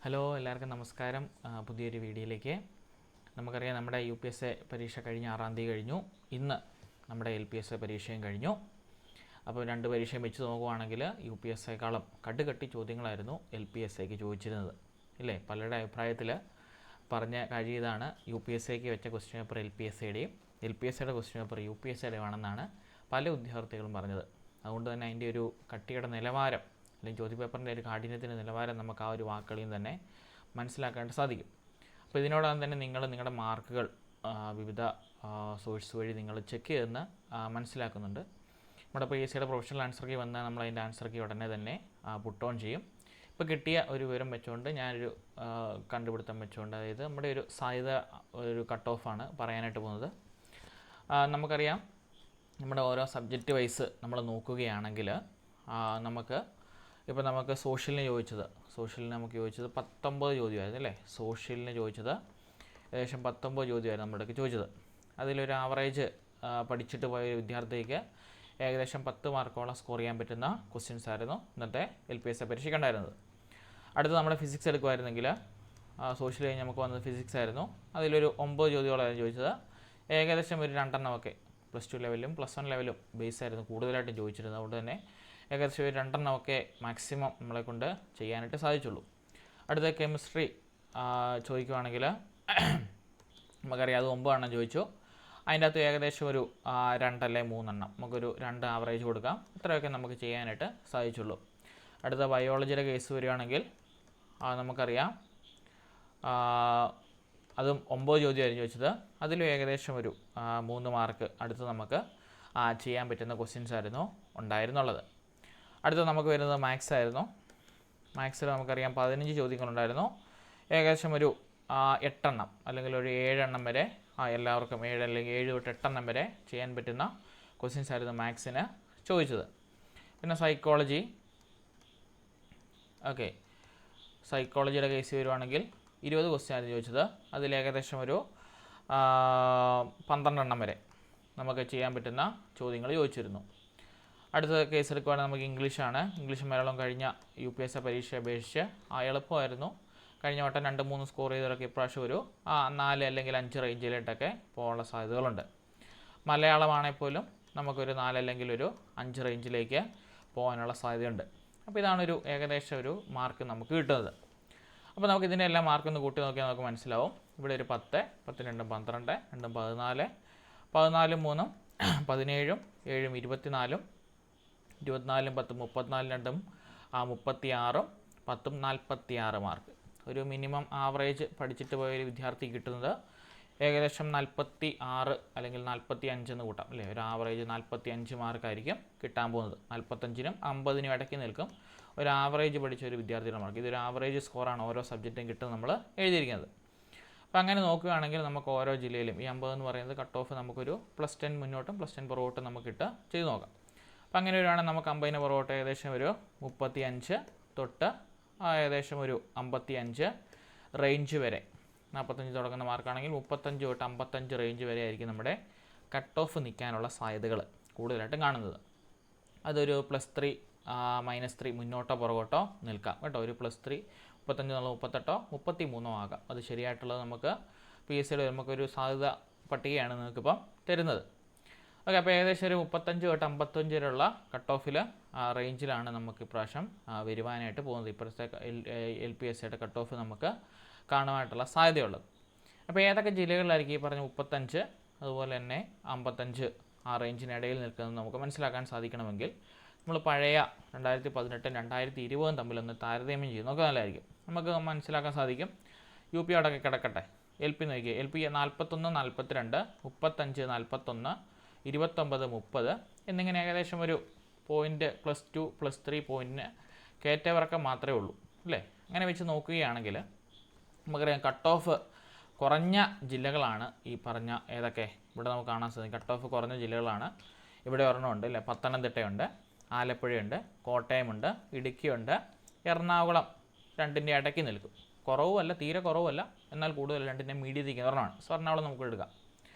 Hello എല്ലാവർക്കും നമസ്കാരം. പുതിയൊരു വീഡിയോയിലേക്ക്. നമുക്കറിയാം നമ്മുടെ UPSC പരീക്ഷ കഴിഞ്ഞ 6-ാം തീയതി കഴിഞ്ഞു. ഇന്ന് നമ്മുടെ LPSC പരീക്ഷയും കഴിഞ്ഞു. അപ്പോൾ രണ്ട് പരീക്ഷയും വെച്ച് നോക്കുവാണെങ്കിൽ UPSCയേക്കാളും കട്ടി ചോദ്യങ്ങളായിരുന്നു LPSCക്ക് ചോദിച്ചിരുന്നത് ഇല്ലേ? പലരുടെ അഭിപ്രായത്തിൽ പറഞ്ഞ കാര്യം ഇതാണ്, UPSCക്ക് വെച്ച ക്വസ്റ്റ്യൻ പേപ്പർ LPSCയുടെയും LPSCയുടെ ക്വസ്റ്റ്യൻ പേപ്പർ UPSCയുടെയും ആണെന്നാണ് പല ഉദ്യോഗാർത്ഥികളും പറഞ്ഞത്. അതുകൊണ്ട് തന്നെ അതിൻ്റെ ഒരു കട്ടിയുടെ നിലവാരം അല്ലെങ്കിൽ ചോദ്യപേപ്പറിൻ്റെ ഒരു കാഠിന്യത്തിൻ്റെ നിലവാരം നമുക്ക് ആ ഒരു വാക്കുകളിൽ നിന്ന് തന്നെ മനസ്സിലാക്കാനായിട്ട് സാധിക്കും. അപ്പോൾ ഇതിനോടകം തന്നെ നിങ്ങളുടെ മാർക്കുകൾ വിവിധ സോഴ്സ് വഴി നിങ്ങൾ ചെക്ക് ചെയ്തെന്ന് മനസ്സിലാക്കുന്നുണ്ട്. നമ്മുടെ PSCയുടെ പ്രൊഫഷണൽ ആൻസർ കീ വന്നാൽ നമ്മൾ അതിൻ്റെ ആൻസർ കീ ഉടനെ തന്നെ പുട്ട് ഓൺ ചെയ്യും. ഇപ്പോൾ കിട്ടിയ ഒരു വിവരം വെച്ചുകൊണ്ട് ഞാനൊരു കണ്ടുപിടുത്തം വെച്ചുകൊണ്ട്, അതായത് നമ്മുടെ ഒരു സാധ്യത ഒരു കട്ട് ഓഫാണ് പറയാനായിട്ട് പോകുന്നത്. നമുക്കറിയാം നമ്മുടെ ഓരോ സബ്ജക്റ്റ് വൈസ് നമ്മൾ നോക്കുകയാണെങ്കിൽ നമുക്ക് സോഷ്യലിന് ചോദിച്ചത് 19 ചോദ്യമായിരുന്നു അല്ലേ? സോഷ്യലിന് ചോദിച്ചത് ഏകദേശം 19 ചോദ്യമായിരുന്നു നമ്മുടെ അടുത്ത് ചോദിച്ചത്. അതിലൊരു ആവറേജ് പഠിച്ചിട്ട് പോയ വിദ്യാർത്ഥിക്ക് ഏകദേശം 10 മാർക്കോളം സ്കോർ ചെയ്യാൻ പറ്റുന്ന ക്വസ്റ്റ്യൻസ് ആയിരുന്നു ഇന്നത്തെ LPSC പരീക്ഷയ്ക്കുണ്ടായിരുന്നത്. അടുത്ത് നമ്മുടെ ഫിസിക്സ് എടുക്കുമായിരുന്നെങ്കിൽ സോഷ്യൽ കഴിഞ്ഞ് നമുക്ക് വന്നത് ഫിസിക്സ് ആയിരുന്നു. അതിലൊരു 9 ചോദ്യങ്ങളായിരുന്നു ചോദിച്ചത്. ഏകദേശം ഒരു 2 എണ്ണമൊക്കെ +2 ലെവലും +1 ലെവലും ബേസ് ആയിരുന്നു കൂടുതലായിട്ടും ചോദിച്ചിരുന്നത്. അതുകൊണ്ട് തന്നെ ഏകദേശം ഒരു 2 എണ്ണമൊക്കെ മാക്സിമം നമ്മളെ കൊണ്ട് ചെയ്യാനായിട്ട് സാധിച്ചുള്ളൂ. അടുത്ത കെമിസ്ട്രി ചോദിക്കുവാണെങ്കിൽ നമുക്കറിയാം അത് 9 എണ്ണം ചോദിച്ചു. അതിൻ്റെ അകത്ത് ഏകദേശം ഒരു 2 അല്ലെങ്കിൽ 3 എണ്ണം നമുക്കൊരു 2 ആവറേജ് കൊടുക്കാം. ഇത്രയൊക്കെ നമുക്ക് ചെയ്യാനായിട്ട് സാധിച്ചുള്ളൂ. അടുത്ത ബയോളജിയുടെ കേസ് വരികയാണെങ്കിൽ നമുക്കറിയാം അതും 9 ചോദ്യമായിരുന്നു ചോദിച്ചത്. അതിലും ഏകദേശം ഒരു 3 മാർക്ക് അടുത്ത് നമുക്ക് ചെയ്യാൻ പറ്റുന്ന ക്വസ്റ്റ്യൻസ് ആയിരുന്നു ഉണ്ടായിരുന്നുള്ളത്. അടുത്ത നമുക്ക് വരുന്നത് മാത്സ് ആയിരുന്നു. മാത്സിൽ നമുക്കറിയാം 15 ചോദ്യങ്ങളുണ്ടായിരുന്നു. ഏകദേശം ഒരു 8 എണ്ണം അല്ലെങ്കിൽ ഒരു 7 എണ്ണം വരെ എല്ലാവർക്കും 7 അല്ലെങ്കിൽ 7 തൊട്ട് 8 എണ്ണം വരെ ചെയ്യാൻ പറ്റുന്ന ക്വസ്റ്റ്യൻസ് ആയിരുന്നു മാത്സിന് ചോദിച്ചത്. പിന്നെ സൈക്കോളജി, സൈക്കോളജിയുടെ കേസ് വരുവാണെങ്കിൽ 20 ക്വസ്റ്റ്യൻ ആയിരുന്നു ചോദിച്ചത്. അതിൽ ഏകദേശം ഒരു 12 എണ്ണം വരെ നമുക്ക് ചെയ്യാൻ പറ്റുന്ന ചോദ്യങ്ങൾ ചോദിച്ചിരുന്നു. അടുത്ത കേസ് എടുക്കുകയാണെങ്കിൽ നമുക്ക് ഇംഗ്ലീഷാണ്. ഇംഗ്ലീഷ് മലയാളം കഴിഞ്ഞ UPSC പരീക്ഷയെ അപേക്ഷിച്ച് എളുപ്പമായിരുന്നു. കഴിഞ്ഞ വട്ടം 2-3 സ്കോർ ചെയ്തവരൊക്കെ ഇപ്രാവശ്യം ഒരു 4 അല്ലെങ്കിൽ 5 റേഞ്ചിലായിട്ടൊക്കെ പോകാനുള്ള സാധ്യതകളുണ്ട്. മലയാളമാണെങ്കിൽ പോലും നമുക്കൊരു 4 അല്ലെങ്കിൽ ഒരു 5 റേഞ്ചിലേക്ക് പോകാനുള്ള സാധ്യതയുണ്ട്. അപ്പോൾ ഇതാണ് ഏകദേശം ഒരു മാർക്ക് നമുക്ക് കിട്ടുന്നത്. അപ്പോൾ നമുക്ക് ഇതിൻ്റെ എല്ലാ മാർക്കൊന്ന് കൂട്ടി നോക്കിയാൽ നമുക്ക് മനസ്സിലാവും. ഇവിടെ ഒരു 10, 10 2 12, 2 14, 14 3 17, 7 24, 24 10 34, 2 36, 10 46 മാർക്ക്. ഒരു മിനിമം ആവറേജ് പഠിച്ചിട്ട് പോയൊരു വിദ്യാർത്ഥി കിട്ടുന്നത് ഏകദേശം 46 അല്ലെങ്കിൽ 45 എന്ന് കൂട്ടാം അല്ലേ? ഒരു ആവറേജ് 45 മാർക്കായിരിക്കും കിട്ടാൻ പോകുന്നത്. 45നും 50നും ഇടയ്ക്ക് നിൽക്കും ഒരു ആവറേജ് പഠിച്ച ഒരു വിദ്യാർത്ഥിയുടെ മാർക്ക്. ഇതൊരു ആവറേജ് സ്കോറാണ് ഓരോ സബ്ജക്റ്റും കിട്ടുന്നത് നമ്മൾ എഴുതിയിരിക്കുന്നത്. അപ്പോൾ അങ്ങനെ നോക്കുകയാണെങ്കിൽ നമുക്ക് ഓരോ ജില്ലയിലും ഈ 50 എന്ന് പറയുന്നത് കട്ട് ഓഫ് നമുക്കൊരു +10 മുന്നോട്ടും +10 പുറകോട്ടും നമുക്കിട്ട് ചെയ്ത് നോക്കാം. അപ്പോൾ അങ്ങനെ വരുവാണെങ്കിൽ നമുക്ക് 50ന് പുറകോട്ട് ഏകദേശം ഒരു 35 തൊട്ട് ഏകദേശം ഒരു 55 റേഞ്ച് വരെ, 45 തുടങ്ങുന്ന മാർക്കാണെങ്കിൽ 35 തൊട്ട് 55 റേഞ്ച് വരെ ആയിരിക്കും നമ്മുടെ കട്ട് ഓഫ് നിൽക്കാനുള്ള സാധ്യതകൾ കൂടുതലായിട്ടും കാണുന്നത്. അതൊരു +3 -3 മുന്നോട്ടോ പുറകോട്ടോ നിൽക്കാം കേട്ടോ. ഒരു +3 35 എന്നുള്ള 38 33 ആകാം. അത് ശരിയായിട്ടുള്ളത് നമുക്ക് PSCയുടെ നമുക്കൊരു സാധ്യത പട്ടികയാണ് നിങ്ങൾക്കിപ്പം തരുന്നത്. അപ്പോൾ ഏകദേശം ഒരു 35 തൊട്ട് 55 വരെയുള്ള കട്ട് ഓഫിൽ റേഞ്ചിലാണ് നമുക്ക് ഇപ്രാവശ്യം വരുവാനായിട്ട് പോകുന്നത്. ഇപ്പോഴത്തെ LPSCയുടെ കട്ട് ഓഫ് നമുക്ക് കാണുവാനായിട്ടുള്ള സാധ്യതയുള്ളത്. അപ്പോൾ ഏതൊക്കെ ജില്ലകളിലായിരിക്കും ഈ പറഞ്ഞ 35 അതുപോലെ തന്നെ 55 ആ റേഞ്ചിനിടയിൽ നിൽക്കുന്നത് നമുക്ക് മനസ്സിലാക്കാൻ സാധിക്കണമെങ്കിൽ നമ്മൾ പഴയ 2018 2020 തമ്മിലൊന്ന് താരതമ്യം ചെയ്ത് നോക്കുക നല്ലതായിരിക്കും. നമുക്ക് മനസ്സിലാക്കാൻ സാധിക്കും. UP അടക്കം കിടക്കട്ടെ. LP നോക്കിയാൽ LP 41 42 35 41 29 30 എന്നിങ്ങനെ ഏകദേശം ഒരു +2 +3 പോയിൻറ്റിന് കയറ്റവിറക്കം മാത്രമേ ഉള്ളൂ അല്ലേ? അങ്ങനെ വെച്ച് നോക്കുകയാണെങ്കിൽ നമുക്കറിയാം കട്ട് ഓഫ് കുറഞ്ഞ ജില്ലകളാണ് ഈ പറഞ്ഞ ഏതൊക്കെ ഇവിടെ നമുക്ക് കാണാൻ സാധിക്കും. കട്ട് ഓഫ് കുറഞ്ഞ ജില്ലകളാണ്. ഇവിടെ ഒരെണ്ണമുണ്ട് അല്ലേ? പത്തനംതിട്ടയുണ്ട്, ആലപ്പുഴയുണ്ട്, കോട്ടയമുണ്ട്, ഇടുക്കിയുണ്ട്, എറണാകുളം. രണ്ടിൻ്റെ ഇടയ്ക്ക് നിൽക്കും. കുറവുമല്ല, തീരെ കുറവുമല്ല, എന്നാൽ കൂടുതൽ രണ്ടിൻ്റെ മീഡിയത്തിൽ ഒരെണ്ണമാണ്. എറണാകുളം നമുക്ക് എടുക്കാം.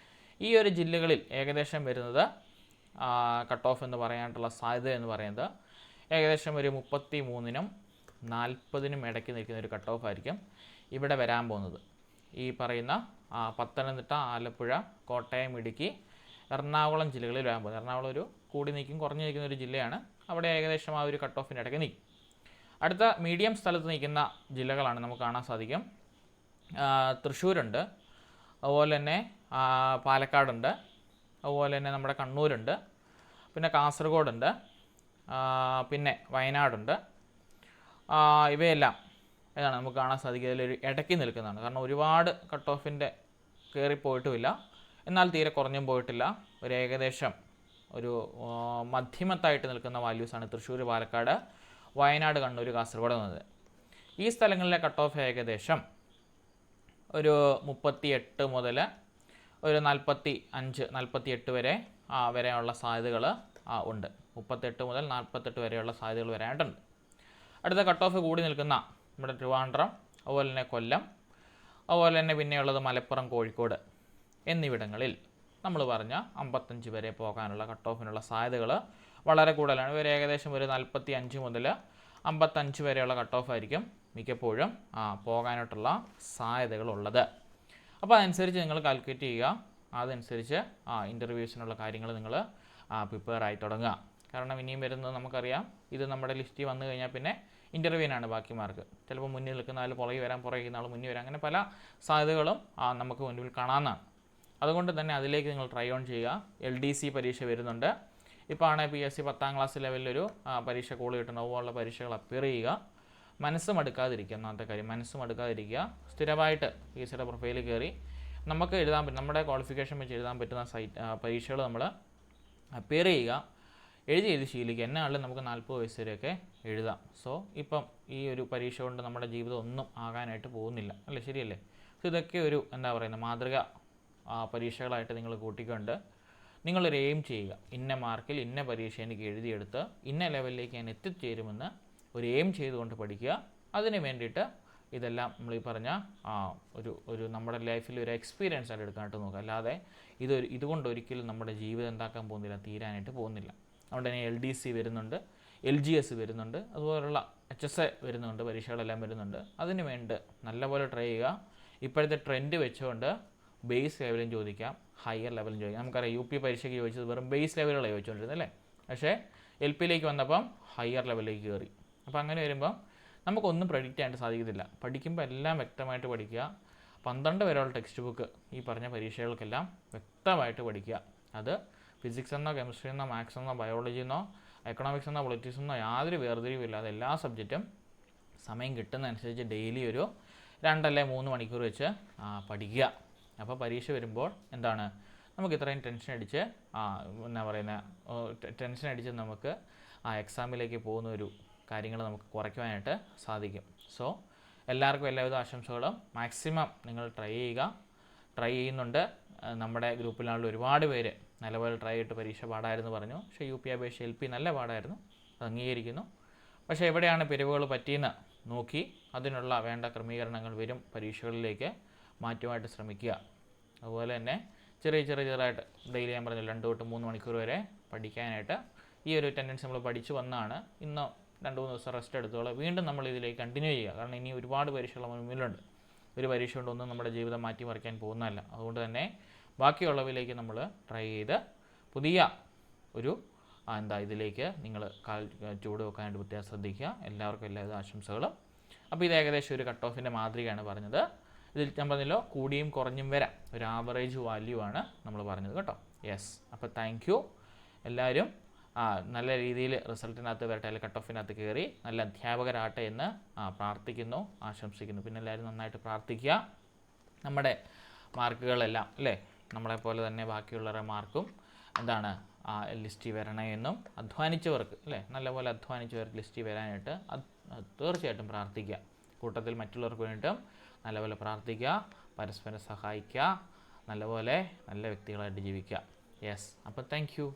ഈ ഒരു ജില്ലകളിൽ ഏകദേശം വരുന്നത് കട്ട് ഓഫ് എന്ന് പറയാനായിട്ടുള്ള സാധ്യത എന്ന് പറയുന്നത് ഏകദേശം ഒരു 33നും 40നും ഇടയ്ക്ക് നിൽക്കുന്ന ഒരു കട്ട് ഓഫ് ആയിരിക്കും ഇവിടെ വരാൻ പോകുന്നത്. ഈ പറയുന്ന പത്തനംതിട്ട, ആലപ്പുഴ, കോട്ടയം, ഇടുക്കി, എറണാകുളം ജില്ലകളിൽ വരാൻ പോകുന്നത്. എറണാകുളം ഒരു കൂടി നിൽക്കും കുറഞ്ഞു നിൽക്കുന്ന ഒരു ജില്ലയാണ്. അവിടെ ഏകദേശം ആ ഒരു കട്ട് ഓഫിൻ്റെ ഇടയ്ക്ക് നിൽക്കും. അടുത്ത മീഡിയം സ്ഥലത്ത് നിൽക്കുന്ന ജില്ലകളാണ് നമുക്ക് കാണാൻ സാധിക്കും. തൃശ്ശൂരുണ്ട്, അതുപോലെ തന്നെ പാലക്കാടുണ്ട്, അതുപോലെ തന്നെ നമ്മുടെ കണ്ണൂരുണ്ട്, പിന്നെ കാസർഗോഡുണ്ട്, പിന്നെ വയനാടുണ്ട്. ഇവയെല്ലാം ഏതാണ് നമുക്ക് കാണാൻ സാധിക്കുക ഇതിലൊരു ഇടയ്ക്ക് നിൽക്കുന്നതാണ്. കാരണം ഒരുപാട് കട്ട് ഓഫിൻ്റെ കയറിപ്പോയിട്ടുമില്ല, എന്നാൽ തീരെ കുറഞ്ഞും പോയിട്ടില്ല. ഒരു ഏകദേശം ഒരു മധ്യമത്തായിട്ട് നിൽക്കുന്ന വാല്യൂസാണ് തൃശ്ശൂർ, പാലക്കാട്, വയനാട്, കണ്ണൂർ, കാസർഗോഡ് എന്നത്. ഈ സ്ഥലങ്ങളിലെ കട്ട് ഓഫ് ഏകദേശം ഒരു 38 മുതൽ ഒരു 45-48 വരെയുള്ള സാധ്യതകൾ ഉണ്ട്. 38 മുതൽ 48 വരെയുള്ള സാധ്യതകൾ വരാനായിട്ടുണ്ട്. അടുത്ത കട്ട് ഓഫ് കൂടി നിൽക്കുന്ന നമ്മുടെ ട്രിവാൻഡ്രം, അതുപോലെ തന്നെ കൊല്ലം, അതുപോലെ തന്നെ പിന്നെയുള്ളത് മലപ്പുറം, കോഴിക്കോട് എന്നിവിടങ്ങളിൽ നമ്മൾ പറഞ്ഞ 55 വരെ പോകാനുള്ള കട്ട് ഓഫിനുള്ള സാധ്യതകൾ വളരെ കൂടുതലാണ്. ഇവർ ഏകദേശം ഒരു 45 മുതൽ 55 വരെയുള്ള കട്ട് ഓഫ് ആയിരിക്കും മിക്കപ്പോഴും പോകാനായിട്ടുള്ള സാധ്യതകളുള്ളത്. അപ്പോൾ അതനുസരിച്ച് നിങ്ങൾ കാൽക്കുലേറ്റ് ചെയ്യുക. അതനുസരിച്ച് ഇൻ്റർവ്യൂസിനുള്ള കാര്യങ്ങൾ നിങ്ങൾ പ്രിപ്പയർ ആയി തുടങ്ങുക. കാരണം ഇനിയും വരുന്നത് നമുക്കറിയാം, ഇത് നമ്മുടെ ലിസ്റ്റിൽ വന്നു കഴിഞ്ഞാൽ പിന്നെ ഇൻ്റർവ്യൂവിനാണ് ബാക്കി മാർക്ക്. ചിലപ്പോൾ മുന്നിൽ നിൽക്കുന്ന ആൾ പുറകെ വരാൻ, പുറകെ ആൾ മുന്നിൽ വരാം. അങ്ങനെ പല സാധ്യതകളും നമുക്ക് മുന്നിൽ കാണാവുന്നതാണ്. അതുകൊണ്ട് തന്നെ അതിലേക്ക് നിങ്ങൾ ട്രൈ ഓൺ ചെയ്യുക. LDC പരീക്ഷ വരുന്നുണ്ട്. ഇപ്പോൾ ആണ് PSC 10ാം ക്ലാസ് ലെവലിലൊരു പരീക്ഷ കോൾ കിട്ടുന്ന അതുപോലുള്ള പരീക്ഷകൾ അപ്പിയർ ചെയ്യുക. മനസ്സും അടുക്കാതിരിക്കുക. ഒന്നാമത്തെ കാര്യം മനസ്സും അടുക്കാതിരിക്കുക. സ്ഥിരമായിട്ട് PSCയുടെ പ്രൊഫൈലിൽ കയറി നമുക്ക് എഴുതാൻ പറ്റും, നമ്മുടെ ക്വാളിഫിക്കേഷൻ വെച്ച് എഴുതാൻ പറ്റുന്ന പരീക്ഷകൾ നമ്മൾ അപ്പിയർ ചെയ്യുക. എഴുതി ശീലിക്കുക. എന്നാലും നമുക്ക് 40 വയസ്സ് വരെയൊക്കെ എഴുതാം. സോ ഇപ്പം ഈ ഒരു പരീക്ഷ കൊണ്ട് നമ്മുടെ ജീവിതം ഒന്നും ആകാനായിട്ട് പോകുന്നില്ല, അല്ലേ? ശരിയല്ലേ? സോ ഇതൊക്കെ ഒരു മാതൃക പരീക്ഷകളായിട്ട് നിങ്ങൾ കൂട്ടിക്കൊണ്ട് നിങ്ങളൊരു എയിം ചെയ്യുക. ഇന്ന മാർക്കിൽ ഇന്ന പരീക്ഷ എനിക്ക് എഴുതിയെടുത്ത് ഇന്ന ലെവലിലേക്ക് ഞാൻ എത്തിച്ചേരുമെന്ന് ഒരു എയിം ചെയ്തുകൊണ്ട് പഠിക്കുക. അതിന് വേണ്ടിയിട്ട് ഇതെല്ലാം നമ്മൾ ഈ പറഞ്ഞ ഒരു നമ്മുടെ ലൈഫിൽ ഒരു എക്സ്പീരിയൻസ് ആയിട്ട് എടുക്കാനായിട്ട് നോക്കുക. അല്ലാതെ ഇതുകൊണ്ട് ഒരിക്കലും നമ്മുടെ ജീവിതം എന്താക്കാൻ പോകുന്നില്ല, തീരാനായിട്ട് പോകുന്നില്ല. അതുകൊണ്ട് തന്നെ LDC വരുന്നുണ്ട്, LGS വരുന്നുണ്ട്, അതുപോലുള്ള HSA വരുന്നുണ്ട്, പരീക്ഷകളെല്ലാം വരുന്നുണ്ട്. അതിന് വേണ്ടി നല്ലപോലെ ട്രൈ ചെയ്യുക. ഇപ്പോഴത്തെ ട്രെൻഡ് വെച്ചുകൊണ്ട് ബേസ് ലെവലും ചോദിക്കാം, ഹയർ ലെവലും ചോദിക്കാം. നമുക്കറിയാം UP പരീക്ഷയ്ക്ക് ചോദിച്ചത് വെറും ബേസ് ലെവലുകളാണ് ചോദിച്ചുകൊണ്ടിരുന്നത്, അല്ലേ? പക്ഷേ LPയിലേക്ക് വന്നപ്പം ഹയർ ലെവലിലേക്ക് കയറി. അപ്പോൾ അങ്ങനെ വരുമ്പം നമുക്കൊന്നും പ്രെഡിക്റ്റ് ചെയ്യാനായിട്ട് സാധിക്കത്തില്ല. പഠിക്കുമ്പോൾ എല്ലാം വ്യക്തമായിട്ട് പഠിക്കുക. 12 വരെയുള്ള ടെക്സ്റ്റ് ബുക്ക് ഈ പറഞ്ഞ പരീക്ഷകൾക്കെല്ലാം വ്യക്തമായിട്ട് പഠിക്കുക. അത് ഫിസിക്സ് എന്നോ കെമിസ്ട്രി എന്നോ മാത്സ് എന്നോ ബയോളജി എന്നോ എക്കണോമിക്സ് എന്നോ പൊളിറ്റിക്സ് എന്നോ യാതൊരു വേർതിരിവില്ലാതെ എല്ലാ സബ്ജക്റ്റും സമയം കിട്ടുന്നതനുസരിച്ച് ഡെയിലി ഒരു 2 അല്ലെങ്കിൽ 3 മണിക്കൂർ വെച്ച് പഠിക്കുക. അപ്പോൾ പരീക്ഷ വരുമ്പോൾ നമുക്ക് ഇത്രയും ടെൻഷൻ അടിച്ച് നമുക്ക് എക്സാമിലേക്ക് പോകുന്ന ഒരു കാര്യങ്ങൾ നമുക്ക് കുറയ്ക്കുവാനായിട്ട് സാധിക്കും. സോ എല്ലാവർക്കും എല്ലാവിധ ആശംസകളും. മാക്സിമം നിങ്ങൾ ട്രൈ ചെയ്യുന്നുണ്ട്. നമ്മുടെ ഗ്രൂപ്പിലുള്ള ഒരുപാട് പേര് നല്ലപോലെ ട്രൈ ചെയ്തിട്ട് പരീക്ഷ പാടായിരുന്നു പറഞ്ഞു. പക്ഷേ UP അപേക്ഷ LP നല്ല പാടായിരുന്നു, അത് അംഗീകരിക്കുന്നു. പക്ഷേ എവിടെയാണ് പിരിവുകൾ പറ്റിയെന്ന് നോക്കി അതിനുള്ള വേണ്ട ക്രമീകരണങ്ങൾ വരും പരീക്ഷകളിലേക്ക് മാറ്റുവാനായിട്ട് ശ്രമിക്കുക. അതുപോലെ തന്നെ ചെറുതായിട്ട് ഡെയിലി ഞാൻ പറഞ്ഞു 2 തൊട്ട് 3 മണിക്കൂർ വരെ പഠിക്കാനായിട്ട് ഈ ഒരു ടെൻഡൻസി നമ്മൾ പഠിച്ചു വന്നതാണ്. ഇന്ന് 2-3 ദിവസം റെസ്റ്റ് എടുത്തോളാം. വീണ്ടും നമ്മൾ ഇതിലേക്ക് കണ്ടിന്യൂ ചെയ്യുക. കാരണം ഇനി ഒരുപാട് പരീക്ഷകൾ മുന്നിലുണ്ട്. ഒരു പരീക്ഷ കൊണ്ടൊന്നും നമ്മുടെ ജീവിതം മാറ്റിമറിക്കാൻ പോകുന്നതല്ല. അതുകൊണ്ട് തന്നെ ബാക്കിയുള്ളവയിലേക്ക് നമ്മൾ ട്രൈ ചെയ്ത് പുതിയ ഒരു ഇതിലേക്ക് നിങ്ങൾ ചൂട് വെക്കാനായിട്ട് പ്രത്യേകം ശ്രദ്ധിക്കുക. എല്ലാവർക്കും എല്ലാവിധ ആശംസകളും. അപ്പോൾ ഇത് ഏകദേശം ഒരു കട്ട് ഓഫിൻ്റെ മാതൃകയാണ് പറഞ്ഞത്. ഇതിൽ ഞാൻ പറഞ്ഞല്ലോ കൂടിയും കുറഞ്ഞും വരാം, ഒരു ആവറേജ് വാല്യൂ ആണ് നമ്മൾ പറഞ്ഞത് കേട്ടോ. യെസ്, അപ്പോൾ താങ്ക് യു. എല്ലാവരും നല്ല രീതിയിൽ റിസൾട്ടിനകത്ത് വരട്ടെ, അല്ലെങ്കിൽ കട്ട് ഓഫിനകത്ത് കയറി നല്ല അധ്യാപകരാട്ടെ എന്ന് പ്രാർത്ഥിക്കുന്നു, ആശംസിക്കുന്നു. പിന്നെ എല്ലാവരും നന്നായിട്ട് പ്രാർത്ഥിക്കുക. നമ്മുടെ മാർക്കുകളെല്ലാം അല്ലേ നമ്മളെപ്പോലെ തന്നെ ബാക്കിയുള്ളവരുടെ മാർക്കും ലിസ്റ്റിൽ വരണേ എന്നും അധ്വാനിച്ചവർക്ക് അല്ലേ നല്ലപോലെ അധ്വാനിച്ചവർക്ക് ലിസ്റ്റിൽ വരാനായിട്ട് തീർച്ചയായിട്ടും പ്രാർത്ഥിക്കുക. കൂട്ടത്തിൽ മറ്റുള്ളവർക്ക് വേണ്ടിയിട്ടും നല്ലപോലെ പ്രാർത്ഥിക്കുക, പരസ്പരം സഹായിക്കുക, നല്ലപോലെ നല്ല വ്യക്തികളായിട്ട് ജീവിക്കുക. യെസ്, അപ്പോൾ താങ്ക് യു.